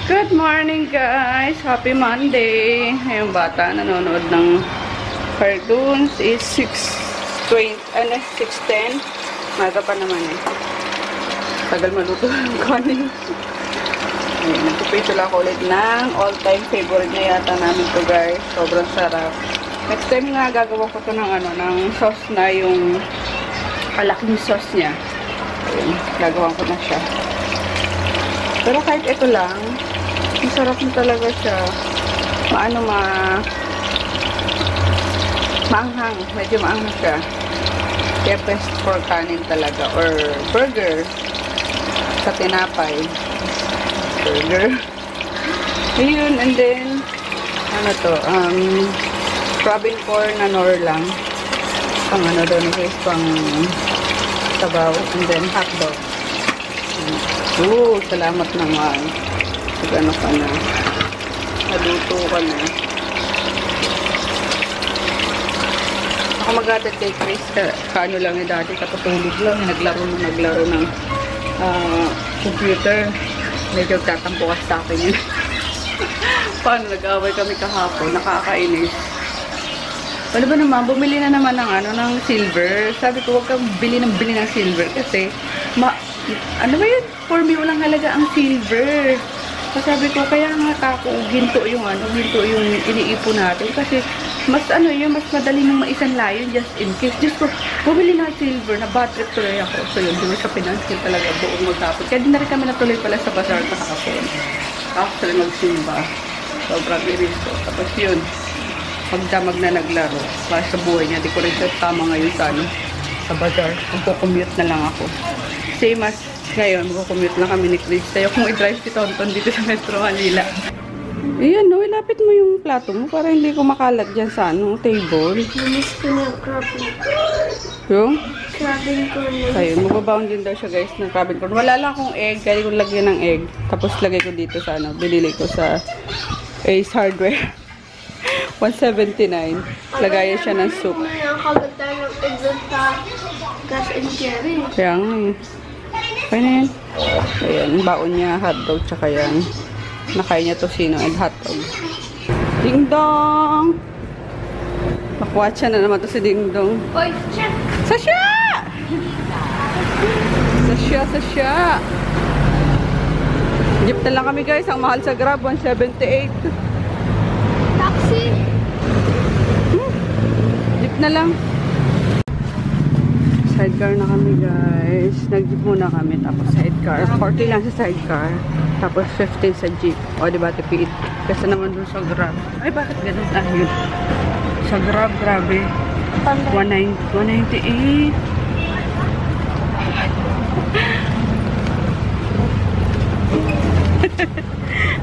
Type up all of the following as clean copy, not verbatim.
Good morning guys! Happy Monday! Yung bata nanonood ng cartoons is 6:10. Maga pa naman eh. Tagal maluto ng kanin. Nagpipito lang ako ulit ng all-time favorite na yata namin to guys. Sobrang sarap. Next time nga gagawa ko to ng ng sauce na yung malaking sauce niya. Ayun, gagawa ko na siya. Pero kahit ito lang, masarap na talaga siya. Maanghang. Medyo maanghang siya. Kaya best for kanin talaga. Or burger. Sa tinapay. Burger. Ayun. And then, Robin corn na nor lang. Pang doon guys. Pang sabaw. And then hotdog. Salamat naman. Ano ka na. Naluto ka na. Ako mag-added kay Chris. Kaano lang dati. Katutulog lang. Naglaro ng computer. Medyo tatampo ka sa akin yun. Paano nag-away kami kahapon. Nakakainis. Ano ba naman? Bumili na naman ng silver. Sabi ko, huwag kang bili ng silver. Kasi, ano ba yun? For me, walang halaga ang silver. So, sabi ko, kaya nga ginto yung iniipon natin. Kasi, mas madali mong maisanlayon just in case. Just ko, bumili na silver, na bad trip tuloy ako. So, yun, di mo siya pinansin talaga buong magtapos. Kaya di na rin kami natuloy pala sa bazaar kahapon. After magsimba. Sobrang iris ko. Tapos yun, magdamag na naglaro. Para sa buhay niya, di ko rin siya tama ngayon sa bazaar. Magko-commute na lang ako. Same as ngayon, magko-commute lang kami ni Chris. Tayo kung i-drive si Tonton dito sa Metro Manila. Ayan, no, ilapit mo yung plato mo para hindi ko makalat dyan sa table. Miss ko na crabbing corn. Yung? Crabbing corn. Ayun, magbabaon din daw siya guys ng crabbing corn. Wala lang akong egg, kaya ko lagyan ng egg. Tapos lagay ko dito sa binili ko sa Ace Hardware. 179. Lagayan siya ng soup. Nakakagat tayo ng egg sa gas and carry. Kaya nga eh. Kaya na yan. Ayan, baon niya, hotdog, tsaka yan. Nakain niya tocino and hotdog. Ding dong! Nakuwatcha na naman to si Ding dong. Oy, Sasha! Sasha! Sasha! Jeep na lang kami guys. Ang mahal sa Grab, 178. Taxi! Jeep na lang. Sidecar na kami guys. Nag-jeep muna kami. Tapos sidecar. 40 lang sa sidecar. Tapos 15 sa jeep. O diba tipid? Kasi naman dun sa Grab. Ay bakit ganun? Yun. Sa Grab, grabe. 198.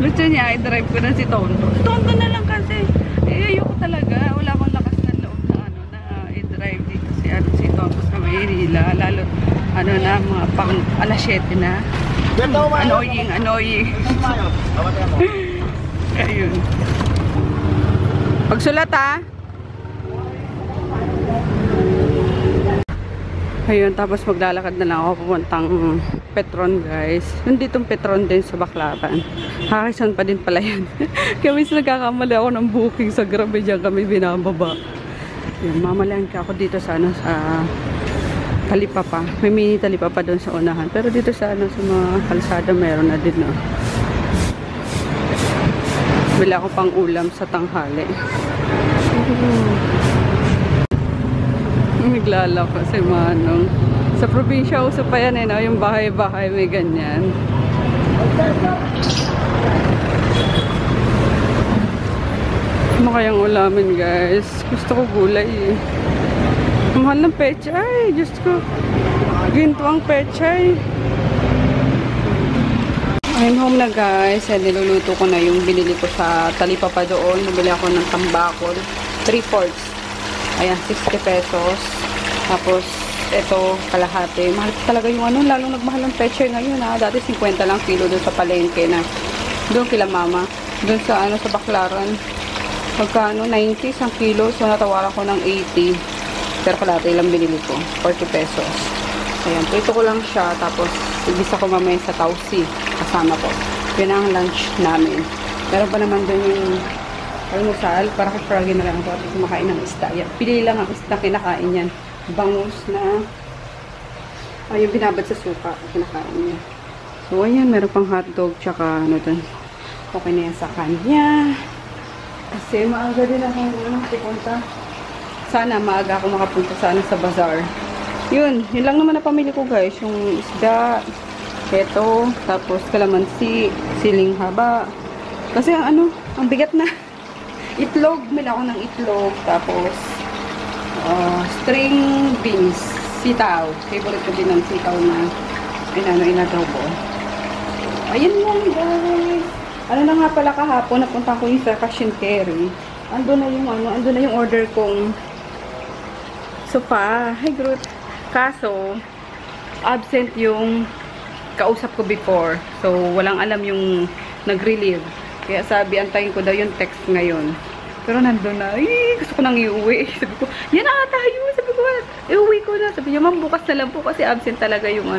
Luto niya, i-drive ko na si Tonto. Si Tonto na lang kasi. Ayoko talaga. Wala akong lakas ng loob na i-drive dito si Tonto sa Maynila. Lalo, mga pang alas 7 na. Annoying. Ayun. Pagsulat Ayun, tapos maglalakad na lang ako pupuntang Petron guys. Nanditong Petron din sa Baclaran. Hakaison pa din pala yan. Kaya minsan nagkakamali ako ng booking sa Grab. Diyan kami binababa. Ayun, mamalaan ka ako dito sa Talipapa. May mini Talipapa doon sa unahan. Pero dito sa sa mga kalsada meron na din Bila ako pang ulam sa tanghali. Naglalak kasi manong. Sa probinsya uso pa yan yung bahay-bahay may ganyan. Ano kayang ulamin guys? Gusto ko gulay eh. Mahal ng pechay. Diyos ko. Ginto ang pechay. Ayun, home na guys. Niluluto ko na yung binili ko sa Talipapa doon. Nabili ako ng tambakol. 3/4. Ayan, 60 pesos. Tapos, ito, kalahati. Mahal talaga yung lalong nagmahal ng pechay ngayon Dati 50 lang kilo doon sa palengke na. Doon kila mama. Doon sa sa Baclaran. Magkano? 90 ang kilo. So, natawaran ko ng 80. Pero kalahati lang binili ko. 40 pesos. Ayan, prito ko lang siya. Tapos, igisa ko mamaya sa tausi. Kasama ko. Yun ang lunch namin. Meron pa naman doon yung almusal. Para kay Froggy na lang ako at kumakain ng isda. Yan. Pili lang ang isda kinakain yan. Bangus na yung binabad sa suka. Kinakain niya. So, ayan. Meron pang hotdog. Tsaka ano doon. Okay na yan sa kanya. Kasi maaga din ako pupunta. Sana maaga ako makapunta sana sa bazaar. Yun lang naman na pamili ko guys. Yung isda, eto, tapos kalamansi, siling haba. Kasi ang bigat na. Itlog, mila ako ng itlog. Tapos, string beans, sitaw. Favorite ko din ng sitaw na inadobo. Ayun lang guys. Ano na nga pala kahapon, napunta ko yung sa Cash and Carry. Ando na yung order kong sofa. Hi, Groot. Kaso, absent yung kausap ko before. So, walang alam yung nag-relieve. Kaya sabi, antayin ko daw yung text ngayon. Pero nandun na, gusto ko nang iuwi. Sabi ko, yan na tayo. Sabi ko, iuwi ko na. Sabi niya, ma'am, bukas na lang po kasi absent talaga yung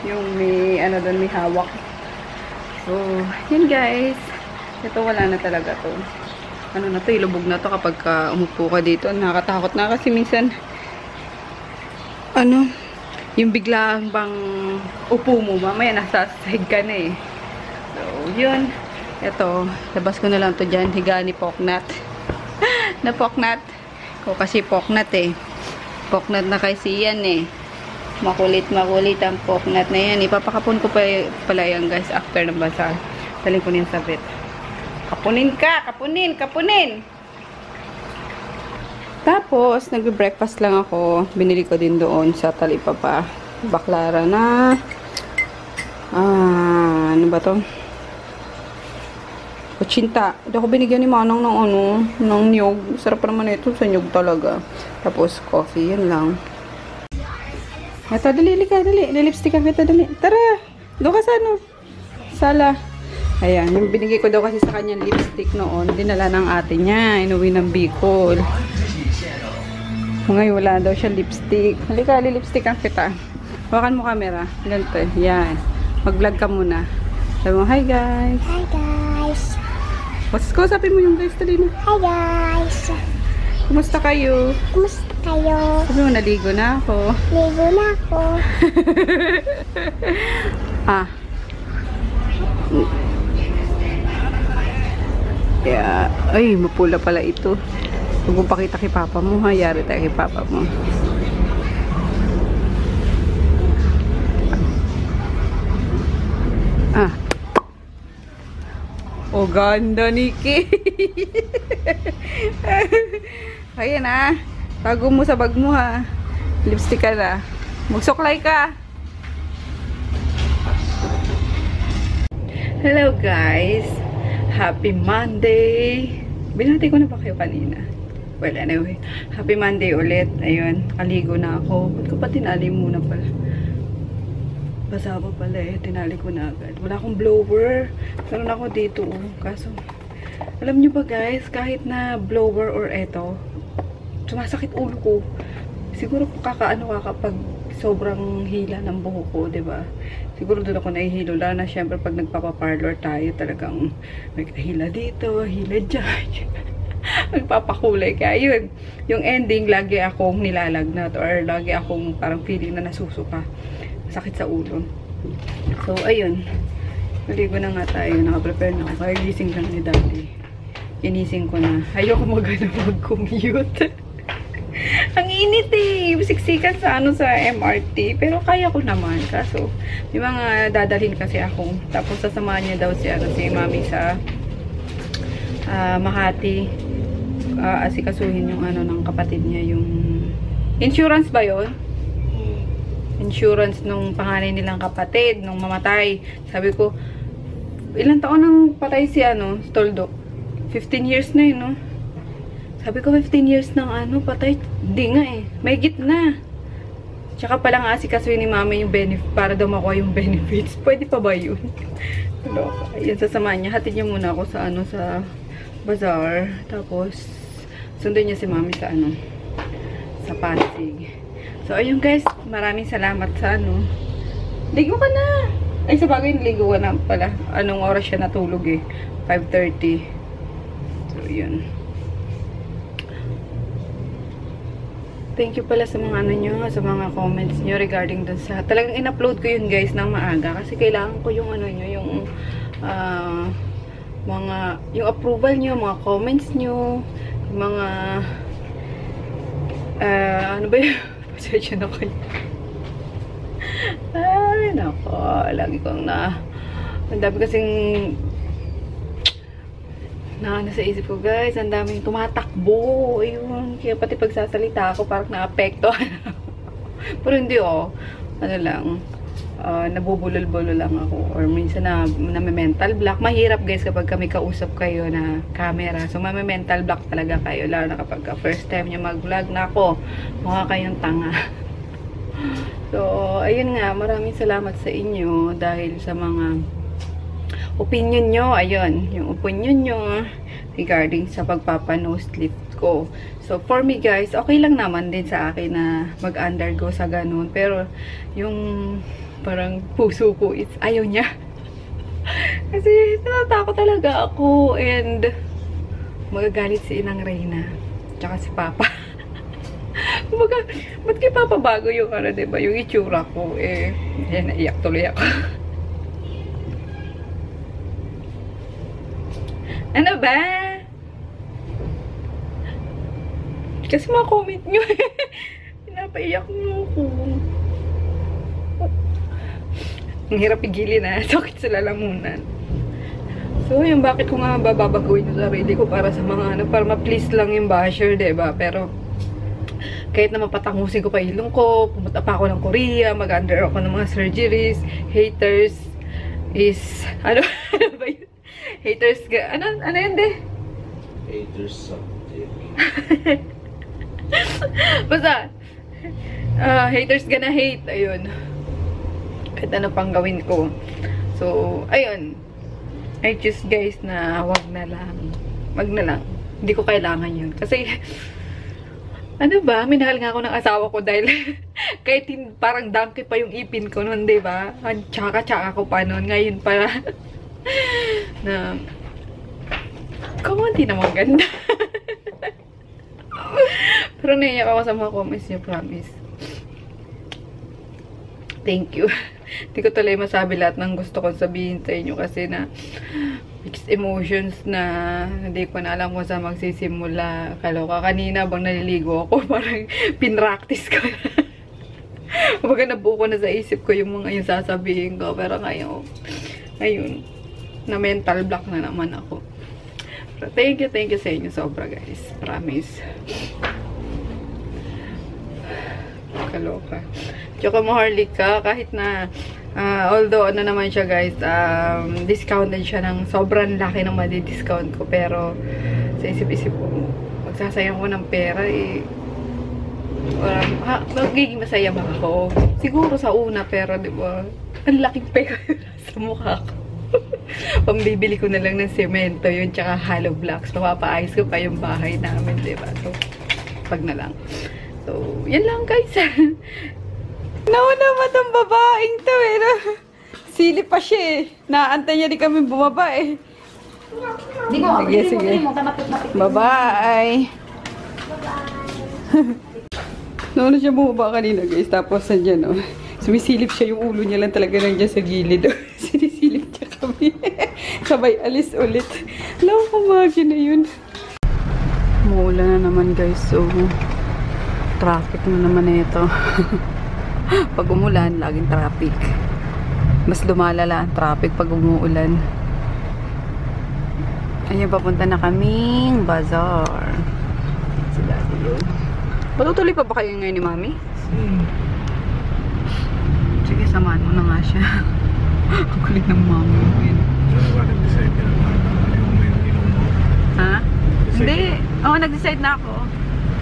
yung may hawak. So, yun guys. Ito wala na talaga to. Ilubog na to kapag umupo ka dito. Nakakatakot na kasi minsan, yung biglang bang upo mo, mamaya nasa sahig ka na eh. So, yun. Ito, labas ko na lang to dyan. Higa ni Poknat. Na Poknat. Ko kasi Poknat eh. Poknat na kasi yan eh. Makulit ang Poknat na yan. Ipapakapon ko pala yan guys after ng bazaar. Taling ko niyan sa vet. Kapunin ka! Kapunin! Tapos, nag-breakfast lang ako. Binili ko din doon sa Talipapa. Baklara na. Ano ba to? Kutsinta. Ito ako binigyan ni Manang ng niyog. Sarap naman ito sa niyog talaga. Tapos, coffee. Yun lang. Ito, dali. Lilipstickan kita, dali. Tara! Doon ka sa sala. Ayan, yung binigay ko daw kasi sa kanyang lipstick noon, dinala ng ate niya. Inuwi ng Bicol. Ngayon, wala daw siya lipstick. Halika, lilipstickan kita. Hawakan mo camera. Ganito, yan. Mag-vlog ka muna. Sabi mo, hi guys. Hi guys. Kausapin mo yung guys, dali na. Hi guys. Kumusta kayo? Kumusta kayo? Sabi mo, naligo na ako. Ligo na ako. Yeah. Ay, mapula pala ito. Huwag mo pakita kay papa mo, ha? Yari tayo kay papa mo. Oh, ganda, Nikki. Ayan, ha? Tago mo sa bag mo, ha? Lipstick ka na. Magsuklay ka. Hello, guys. Happy Monday. Binati ko na ba kayo kanina? Well, anyway. Happy Monday ulit. Ayun. Kaligo na ako. Ba't ko pa tinali muna pala? Basa pa pala eh. Tinali ko na agad. Wala akong blower. Meron ako dito. Kaso, alam nyo ba guys, kahit na blower or eto, sumasakit ulo ko. Siguro kakaano ka kapag sobrang hila ng buhok ko, diba? Siguro doon ako nahihilo. Lalo na syempre pag nagpapaparlor tayo, talagang may hila dito, hila dyan. Magpapakulay. Kaya yun, yung ending, lagi akong nilalagnat or lagi akong parang feeling na nasusuka. Sakit sa ulo. So, ayun. Naligo na nga tayo. Naka-prepare na ako. Kaya gising lang ni Daddy. Inising ko na. Ayoko mag-commute. Ang init eh. Siksikan sa sa MRT. Pero kaya ko naman. Kaso, may mga dadalhin kasi ako. Tapos sasamahan niya daw si Mami sa Makati. Asikasuhin yung ng kapatid niya. Yung insurance ba yun? Insurance nung panganay nilang kapatid nung mamatay. Sabi ko, ilang taon nang patay si Toldo? 15 years na yun, no? Sabi ko, 15 years nang patay. Hindi nga eh. May gitna. Tsaka pala nga asikasuhin ni Mami yung benefit para daw makuha yung benefits. Pwede pa ba yun? Ayun, sasamahan niya. Hatid niya muna ako sa sa bazaar. Tapos, sundan niya si Mami sa sa Pasig. So, ayun guys, maraming salamat sa Ligo ka na! Ay, sa bagay, niligo ko na pala. Anong oras siya natulog eh? 5:30. So, yun. Thank you pala sa mga ano nyo, sa mga comments nyo regarding dun sa... Talagang in-upload ko yun guys ng maaga kasi kailangan ko yung ano nyo, yung yung approval nyo, mga comments nyo, yung mga ano ba yun? Pasensya na kayo. Ay, nako. Lagi kong ang dami kasing nasa isip ko guys, ang daming tumatakbo. Ayun, kaya pati pagsasalita ako parang naapektuhan. Pero hindi ano lang, nabubulol-bulol lang ako. Or minsan na mental block. Mahirap guys kapag kami kausap kayo na camera. So mental block talaga kayo. Lalo na kapag first time nyo mag-vlog na ako, mukha kayong tanga. So, ayun nga, maraming salamat sa inyo dahil sa mga opinion nyo, ayun, yung opinion nyo regarding sa pagpapa-nose lift ko. So, for me guys, okay lang naman din sa akin na mag-undergo sa ganun. Pero, yung parang puso ko, ayaw niya. Kasi, natatakot talaga ako and magagalit si Inang Reyna tsaka si Papa. Kumbaga, ba't kay Papa bago yung ano, diba? Yung itsura ko, naiyak tuloy ako. Ano ba? Kasi mga comment nyo pinapaiyak mo ako. Ang hirap pigilin sakit sa lalamunan. So, yung bakit ko nga bababaguhin yung sarili ko para sa mga ano, para ma-please lang yung basher, diba? Pero, kahit na mapatangusin ko pa ilong ko, pumunta pa ako ng Korea, mag-under ako ng mga surgeries, haters is, ano ba yun? Haters, ano yun de? Haters something. Basta, haters gonna hate, ayun. Kahit ano pang gawin ko. So, ayun. I choose guys na wag na lang. Wag na lang. Hindi ko kailangan yun. Kasi, ano ba, minahal nga ako ng asawa ko dahil kahit parang donkey pa yung ipin ko noon, diba? Ang tsaka-tsaka ko pa noon. Ngayon para na kumunti naman ganda. Pero naiyak ako sa mga comments niyo, promise. Thank you. Hindi ko tuloy masabi lahat ng gusto kong sabihin sa inyo kasi na mixed emotions na hindi ko na alam kung saan magsisimula. Kaloka, kanina bang naliligo ako, parang pinractice ko na. Kumbaga nabuo ko na sa isip ko yung mga yung sasabihin ko. Pero ngayon, ayun, na mental block na naman ako. Pero thank you sa inyo sobra guys. Promise. Kaloka. Tsaka maharlika kahit na although ano naman siya guys, discounted siya ng sobrang laki ng madi-discount ko. Pero sa isip-isip ko, magsasayang ko ng pera magiging masaya ba ako? Siguro sa una, pero diba, ang laking pera sa mukha ko. Pambibili ko na lang ng semento yun, tsaka hollow blocks. Mapapaayos ko pa yung bahay namin, diba? So, pag na lang. So, yan lang guys. Nauna ba tong babaeng to Silip pa siya Naantay niya di kami bumaba Sige. Bye-bye. Nauna siya bumaba kanina guys. Tapos nandiyan sumisilip siya, yung ulo niya lang talaga nandiyan sa gilid. Sinisilip niya kami. Sabay alis ulit. Alam ko mga na yun. Umuulan na naman guys. So, traffic na naman na ito. Pag umulan, laging traffic. Mas lumalala ang traffic pag umuulan. Ayun, papunta na kaming bazaar. Si Daddy yun. Patutuloy pa ba kayo ngayon ni Mami? Sige, samahan mo na nga siya. Ang kulit ng Mami. Ha? Hindi. Oo, nag-decide na ako.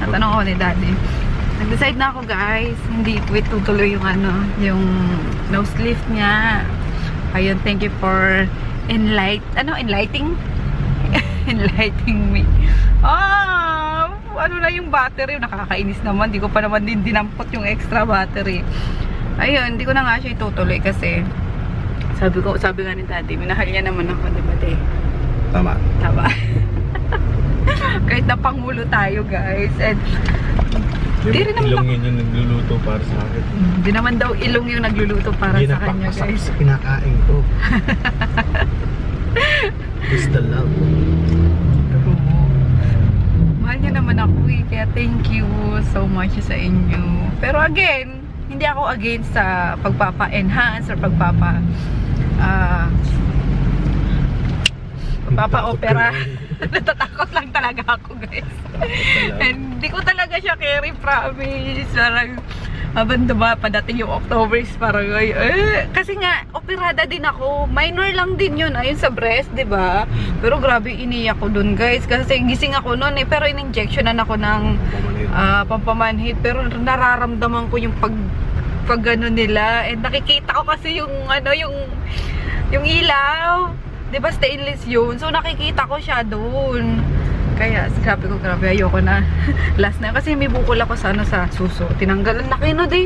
Natanong ako ni Daddy. Nag-decide na ako guys. Hindi ko itutuloy yung yung nose lift niya. Ayun, thank you for enlightening me. Ano na yung battery? Nakakainis naman. Hindi ko pa naman din dinampot yung extra battery. Ayun, hindi ko na nga siya itutuloy kasi Sabi nga ni Daddy, minahal niya naman ako, di ba, te? Tama. Tama. Kahit na pangulo tayo, guys. And di rin naman ilong yun yung nagluluto para sa akin. di naman daw ilong yung nagluluto para Hindi sa kanya, napakasarap guys. sa kinakain ko. It's the love. Mahal niya naman ako eh. Kaya thank you so much sa inyo. Pero again, hindi ako against sa pagpapa-enhance or pagpapa-opera. Natatakot lang talaga ako, guys. And hindi ko talaga siya carry, promise. Parang habang padating yung October is parang kasi nga operada din ako, minor lang din yun ayun sa breast, di ba? Pero grabe iniyak ko dun, guys, kasi gising ako noon eh, pero in-injectionan ako ng pampamanhid, pero nararamdaman ko yung pag ano nila, and nakikita ko kasi yung ano yung ilaw, di ba, stainless yun, so nakikita ko siya dun. Kaya, grabe, ayoko na. Last na, kasi may bukol ako sa suso. Tinanggalan, laki no, di.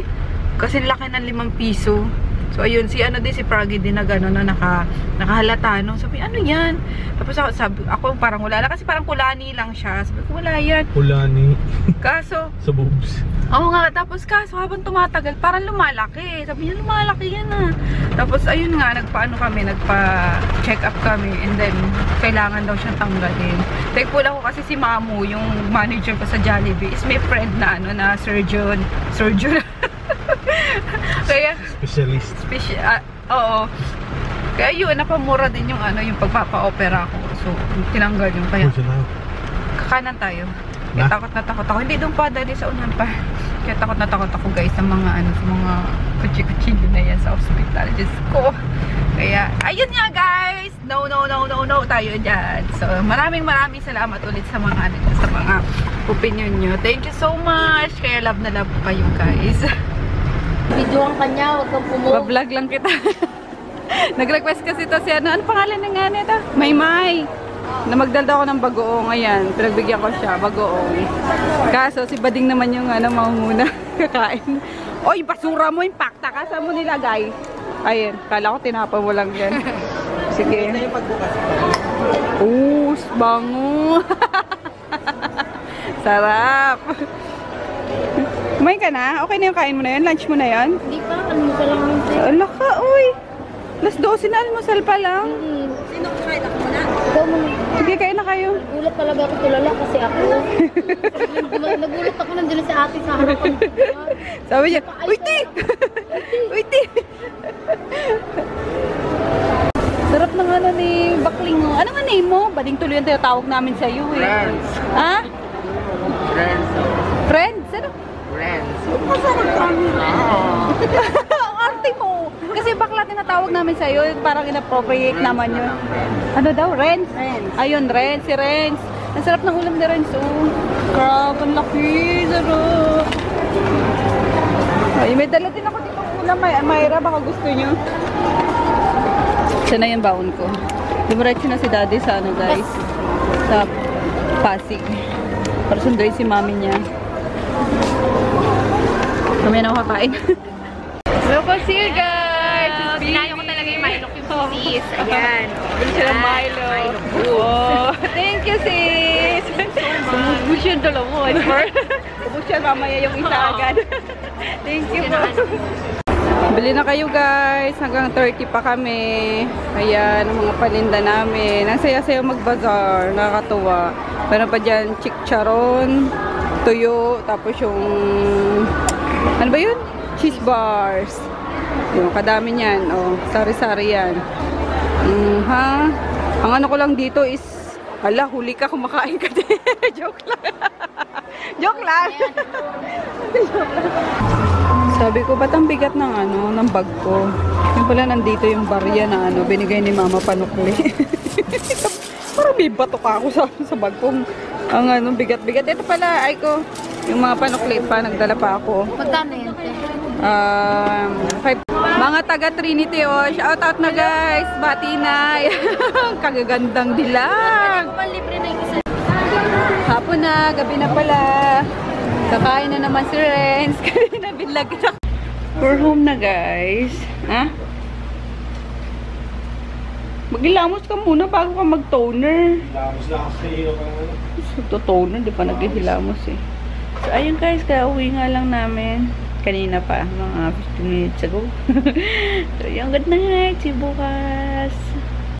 Kasi laki ng 5 piso. So, ayun, si Pragi din na gano'n na nakahalata, no? Sabi, ano yan? Tapos ako parang wala na, kasi parang kulani lang siya. Sabi ko, wala yan. Kulani. Kaso, Sa boobs. oo nga, tapos kaso habang tumatagal, parang lumalaki. Sabi niya, lumalaki yan ah. Tapos ayun nga, nagpa-check up kami, and then kailangan daw siyang tanggalin. Thankful ako kasi si Mamu, yung manager ko sa Jollibee, is may friend na na surgeon. Kaya Specialist. oo. Kaya yun, napamura din yung yung pagpapa-opera ko. So, tinanggal yung kaya. Kakanan tayo. Kaya takot na takot ako. Hindi doon pa, dali sa unan pa. Kaya takot na takot ako, guys, sa mga sa mga kutsi-kutsilyo na yan sa hospital. Diyos ko. Kaya, ayun nga, guys. No tayo dyan. So, maraming salamat ulit sa mga sa mga opinion nyo. Thank you so much. Kaya love na love kayo, guys. Video ang kanya, huwag kang pumo. Ba-vlog lang kita. Nag-request kasi to si ano pangalan ng nga nito? Maymay. Na magdalda ako ng bagoong. Ayan, pinagbigyan ko siya, bagoong. Kaso si Bading naman yung mangunguna kakain. Oy, basura mo, impacta ka. Saan mo nilagay? Ayun, kala ko tinapa mo lang yan. Sige. Bango. Sarap. Kumain ka na? Okay na yung kain mo na yun? Lunch mo na yun? Hindi pa, almusal lang yun sa'yo. Ala ka, uy. Alas 12 na, almusal pa lang. Sino kumain ako muna? Ikaw muna. Sige, kain na kayo. Nagulat talaga ako, tulala kasi ako. Nagulat ako nandun sa ate sa harapan. Sabi niya, uy, ti! Uy, ti! Sarap ng ni Bakling mo. Ano nga name mo? Bading tuloy ang tinatawag namin sa iyo eh. Friends. Ha? Friends. Friends? Ano? Friends. Masarap kami. Ang arte mo! Kasi bakla tinatawag namin sa iyo, parang inappropriate naman yun. Ano daw? Renz? Ayun, Renz. Si Renz. Ang sarap ng ulam ni Renz. Oh. Crab, ang laki. Sarap. Ay, may dala din ako dito ulam. Mayra, baka gusto nyo. Siya na yung baon ko. Dumiretso na si Daddy sa guys. Sa Pasig. Para sunduin si mami niya. Kami na ako kakain. Welcome here, guys! Sinayo ko talaga yung Milo yung sis. Ayan. Bili siya ng Milo. Oh, thank you, sis! Ubus yun mo. Ubus yan mamaya yung isa agad. Thank you po. Bili na kayo, guys. Hanggang 30 pa kami. Ayan, ang mga paninda namin. Ang saya-saya mag-bazaar. Nakakatuwa. Meron pa dyan chicharon, tuyo, tapos yung ano ba yun? Cheese bars. Yung kadami niyan. Oh, sari-sari yan. Ha? Ang ano ko lang dito is hala, huli ka, kumakain ka din. Joke lang. Joke lang. Sabi ko, ba't ang bigat ng ng bag ko? Yung pala nandito yung barya na binigay ni Mama Panukli. Parang may bato ka ako sa bag ko. Ang bigat-bigat. Ito pala, ay ko, yung mga panukli pa, nagdala pa ako. Magkano yun? 5. Mga taga Trinity, oh. Shout out na, guys. Bati na. Kagagandang dilag. Libre na yung isa. Hapon na, gabi na pala. Kakain na naman si Renz. Kanina binlag kita. We're home na, guys. Ha? Maghilamos ka muna bago ka mag-toner. Hilamos na kasi yung ano. Toner, di pa naghihilamos eh. So, ayun guys, kauwi nga lang namin. Kanina pa, mga 15 minutes ago. So, yung good night. See you bukas.